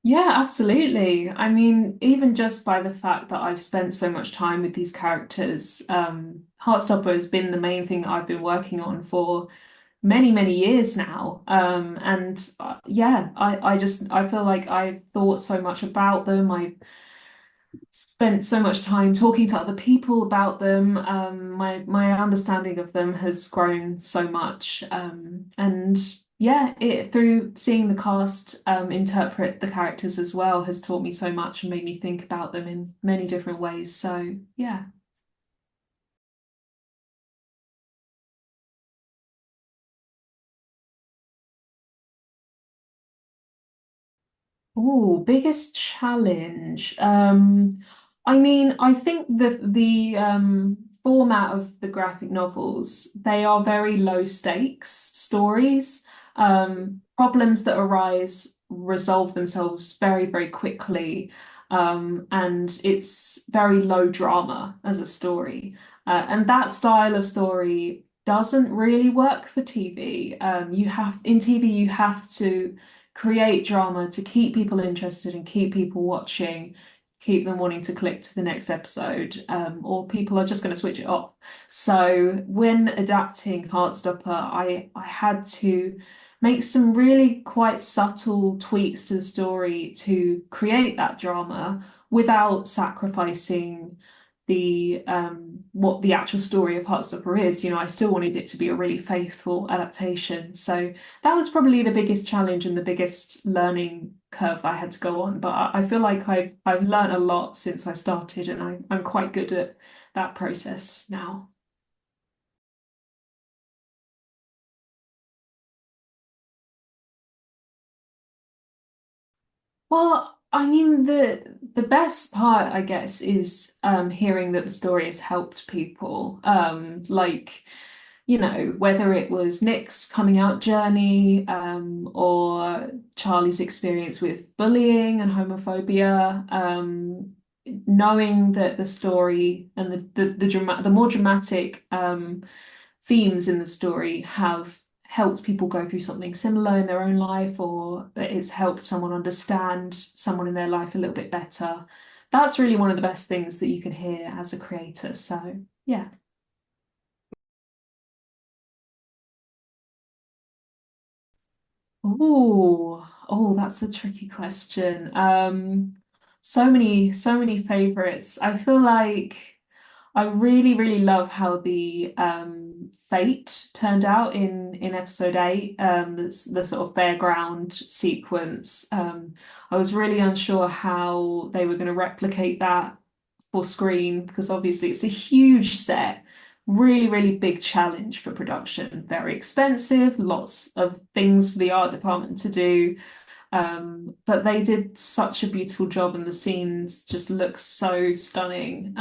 Yeah, absolutely. I mean, even just by the fact that I've spent so much time with these characters, Heartstopper has been the main thing that I've been working on for many, many years now. And yeah, I feel like I've thought so much about them. I've spent so much time talking to other people about them. My understanding of them has grown so much. And yeah, it through seeing the cast interpret the characters as well has taught me so much and made me think about them in many different ways. So yeah. Oh, biggest challenge. I mean, I think the format of the graphic novels, they are very low stakes stories. Problems that arise resolve themselves very, very quickly. And it's very low drama as a story. And that style of story doesn't really work for TV. In TV, you have to create drama to keep people interested and keep people watching, keep them wanting to click to the next episode, or people are just going to switch it off. So when adapting Heartstopper, I had to make some really quite subtle tweaks to the story to create that drama without sacrificing the what the actual story of Heartstopper is. You know, I still wanted it to be a really faithful adaptation. So that was probably the biggest challenge and the biggest learning curve that I had to go on. But I feel like I've learned a lot since I started, and I'm quite good at that process now. Well, I mean the best part, I guess, is hearing that the story has helped people. Like, you know, whether it was Nick's coming out journey, or Charlie's experience with bullying and homophobia, knowing that the story and the more dramatic themes in the story have helped people go through something similar in their own life, or that it's helped someone understand someone in their life a little bit better. That's really one of the best things that you can hear as a creator. So, yeah. That's a tricky question. So many favorites. I feel like I really, really love how the fate turned out in episode 8. The sort of fairground sequence. I was really unsure how they were going to replicate that for screen because obviously it's a huge set, really, really big challenge for production, very expensive, lots of things for the art department to do. But they did such a beautiful job and the scenes just look so stunning.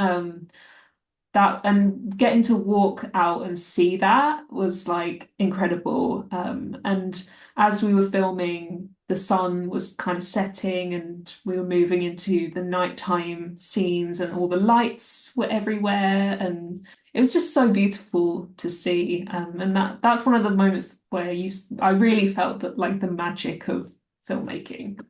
That and getting to walk out and see that was like incredible. And as we were filming, the sun was kind of setting and we were moving into the nighttime scenes and all the lights were everywhere and it was just so beautiful to see. And that's one of the moments where I really felt that like the magic of filmmaking.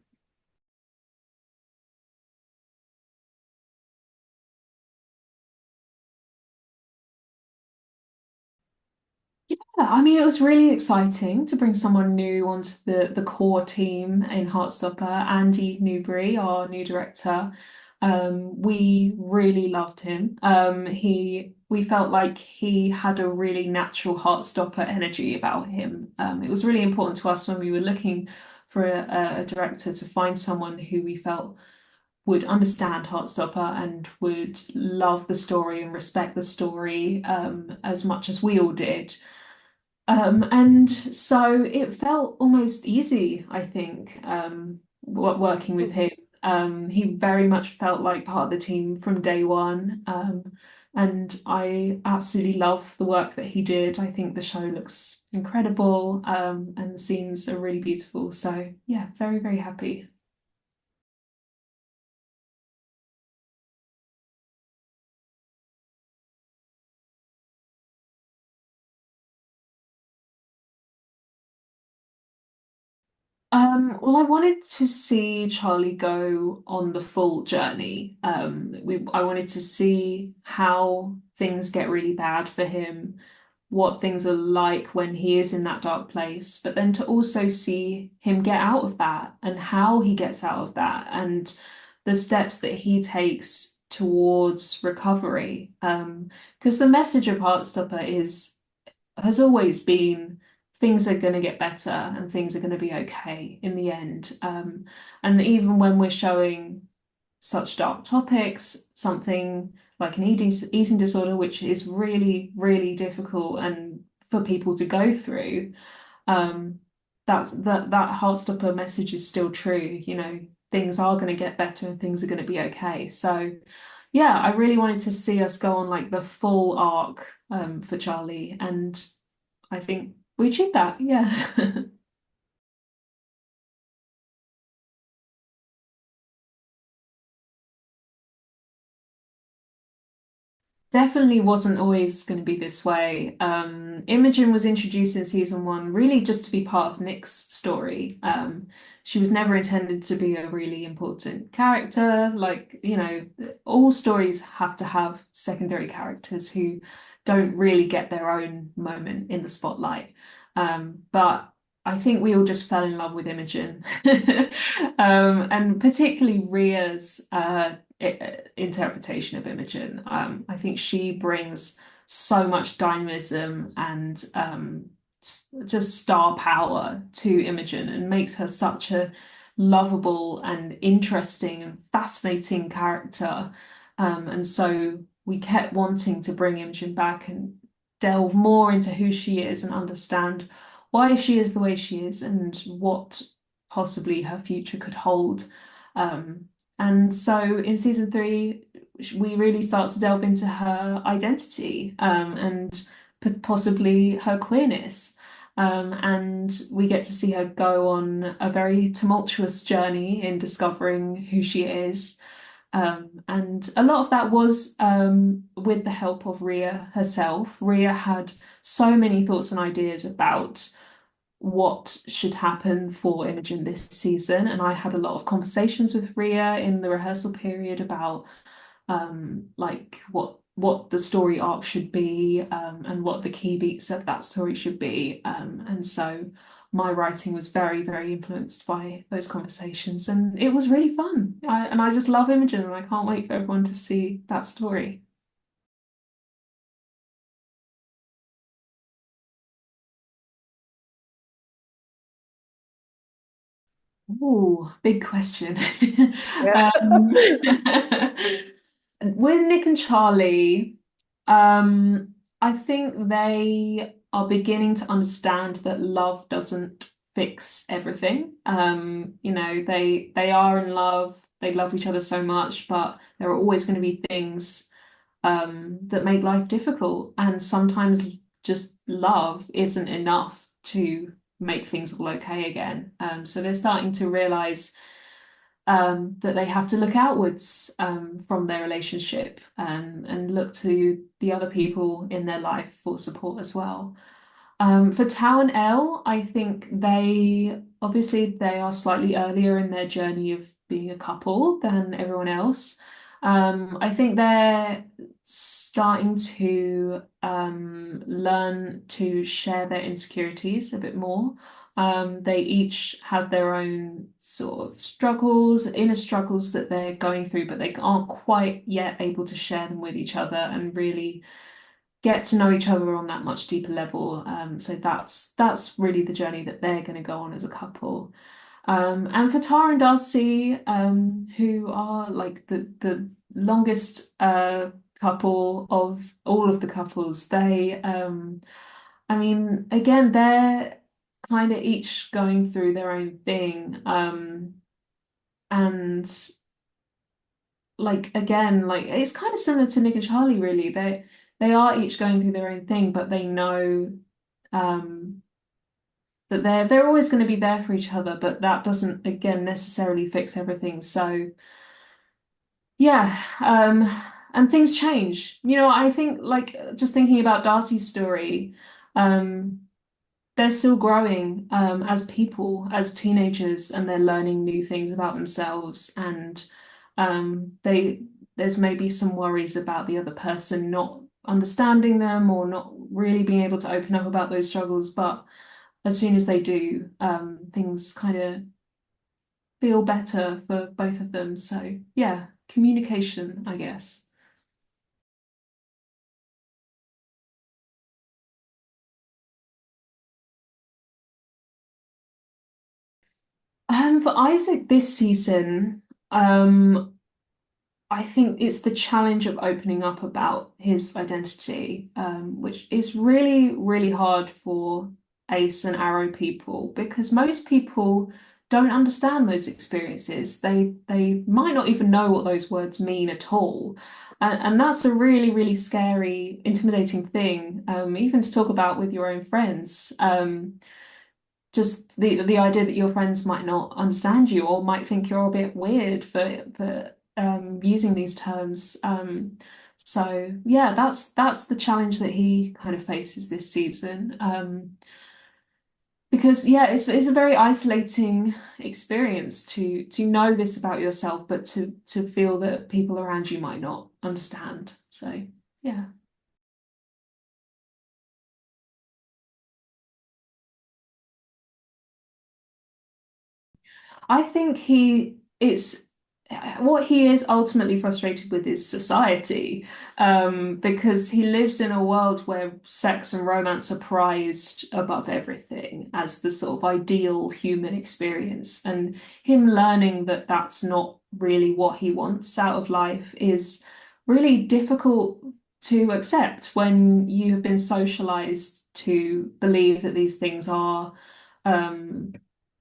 Yeah, I mean, it was really exciting to bring someone new onto the core team in Heartstopper. Andy Newbury, our new director, we really loved him. We felt like he had a really natural Heartstopper energy about him. It was really important to us when we were looking for a director to find someone who we felt would understand Heartstopper and would love the story and respect the story as much as we all did. And so it felt almost easy, I think, working with him. He very much felt like part of the team from day one. And I absolutely love the work that he did. I think the show looks incredible, and the scenes are really beautiful. So yeah, very, very happy. Well, I wanted to see Charlie go on the full journey. I wanted to see how things get really bad for him, what things are like when he is in that dark place, but then to also see him get out of that and how he gets out of that and the steps that he takes towards recovery. Because the message of Heartstopper is has always been things are going to get better and things are going to be okay in the end. And even when we're showing such dark topics, something like an eating disorder, which is really, really difficult and for people to go through, um, that Heartstopper message is still true. You know, things are going to get better and things are going to be okay. So yeah, I really wanted to see us go on like the full arc for Charlie, and I think we achieved that. Yeah. Definitely wasn't always going to be this way. Imogen was introduced in season one really just to be part of Nick's story. She was never intended to be a really important character. Like, you know, all stories have to have secondary characters who don't really get their own moment in the spotlight. But I think we all just fell in love with Imogen. And particularly Ria's interpretation of Imogen. I think she brings so much dynamism and just star power to Imogen and makes her such a lovable and interesting and fascinating character. And so we kept wanting to bring Imogen back and delve more into who she is and understand why she is the way she is and what possibly her future could hold. Um, and so in season three, we really start to delve into her identity and possibly her queerness. And we get to see her go on a very tumultuous journey in discovering who she is. And a lot of that was with the help of Ria herself. Ria had so many thoughts and ideas about what should happen for Imogen this season. And I had a lot of conversations with Ria in the rehearsal period about like what the story arc should be and what the key beats of that story should be. And so my writing was very, very influenced by those conversations, and it was really fun. And I just love Imogen, and I can't wait for everyone to see that story. Ooh, big question. Yeah. Um, with Nick and Charlie, I think they are beginning to understand that love doesn't fix everything. You know, they are in love, they love each other so much, but there are always going to be things that make life difficult, and sometimes just love isn't enough to make things all okay again. So they're starting to realize that they have to look outwards from their relationship and look to the other people in their life for support as well. For Tao and Elle, I think they are slightly earlier in their journey of being a couple than everyone else. I think they're starting to learn to share their insecurities a bit more. They each have their own sort of struggles, inner struggles that they're going through, but they aren't quite yet able to share them with each other and really get to know each other on that much deeper level. So that's really the journey that they're going to go on as a couple. And for Tara and Darcy, who are like the longest couple of all of the couples, I mean, again, they're kind of each going through their own thing. And like again, like it's kind of similar to Nick and Charlie, really. They are each going through their own thing, but they know um that they're always going to be there for each other, but that doesn't again necessarily fix everything. So yeah, and things change. You know, I think like just thinking about Darcy's story, um they're still growing as people, as teenagers, and they're learning new things about themselves. And they there's maybe some worries about the other person not understanding them or not really being able to open up about those struggles. But as soon as they do, things kind of feel better for both of them. So yeah, communication, I guess. For Isaac this season, I think it's the challenge of opening up about his identity, which is really, really hard for Ace and Arrow people because most people don't understand those experiences. They might not even know what those words mean at all. And that's a really, really scary, intimidating thing, even to talk about with your own friends. Just the idea that your friends might not understand you or might think you're a bit weird for using these terms. So yeah, that's the challenge that he kind of faces this season. Because yeah, it's a very isolating experience to know this about yourself, but to feel that people around you might not understand. So yeah. I think he it's what he is ultimately frustrated with is society, because he lives in a world where sex and romance are prized above everything as the sort of ideal human experience. And him learning that that's not really what he wants out of life is really difficult to accept when you have been socialized to believe that these things are. Um,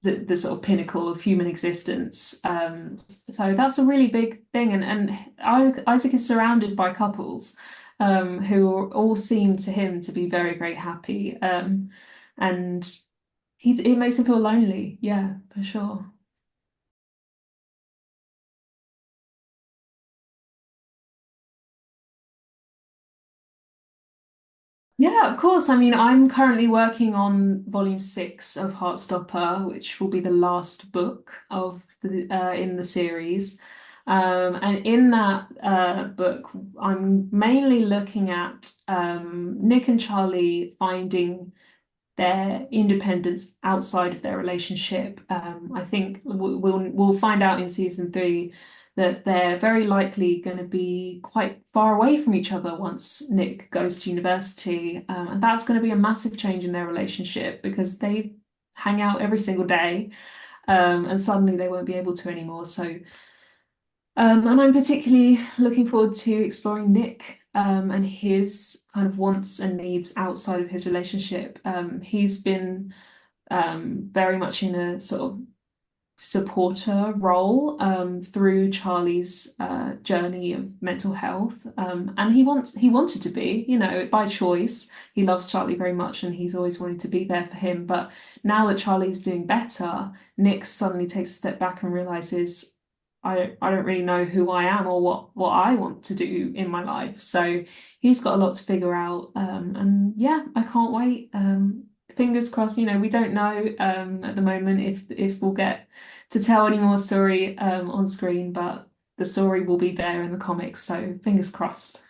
the sort of pinnacle of human existence. So that's a really big thing, and Isaac is surrounded by couples who all seem to him to be very, very happy, and it makes him feel lonely. Yeah, for sure. Yeah, of course. I mean, I'm currently working on volume 6 of Heartstopper, which will be the last book of the in the series. And in that book, I'm mainly looking at Nick and Charlie finding their independence outside of their relationship. I think we'll find out in season 3 that they're very likely going to be quite far away from each other once Nick goes to university, and that's going to be a massive change in their relationship because they hang out every single day, and suddenly they won't be able to anymore. So and I'm particularly looking forward to exploring Nick and his kind of wants and needs outside of his relationship. He's been very much in a sort of supporter role through Charlie's journey of mental health. And he wanted to be, by choice. He loves Charlie very much and he's always wanted to be there for him. But now that Charlie's doing better, Nick suddenly takes a step back and realizes I don't really know who I am or what I want to do in my life. So he's got a lot to figure out. And yeah, I can't wait. Fingers crossed, we don't know at the moment if we'll get to tell any more story on screen, but the story will be there in the comics, so fingers crossed.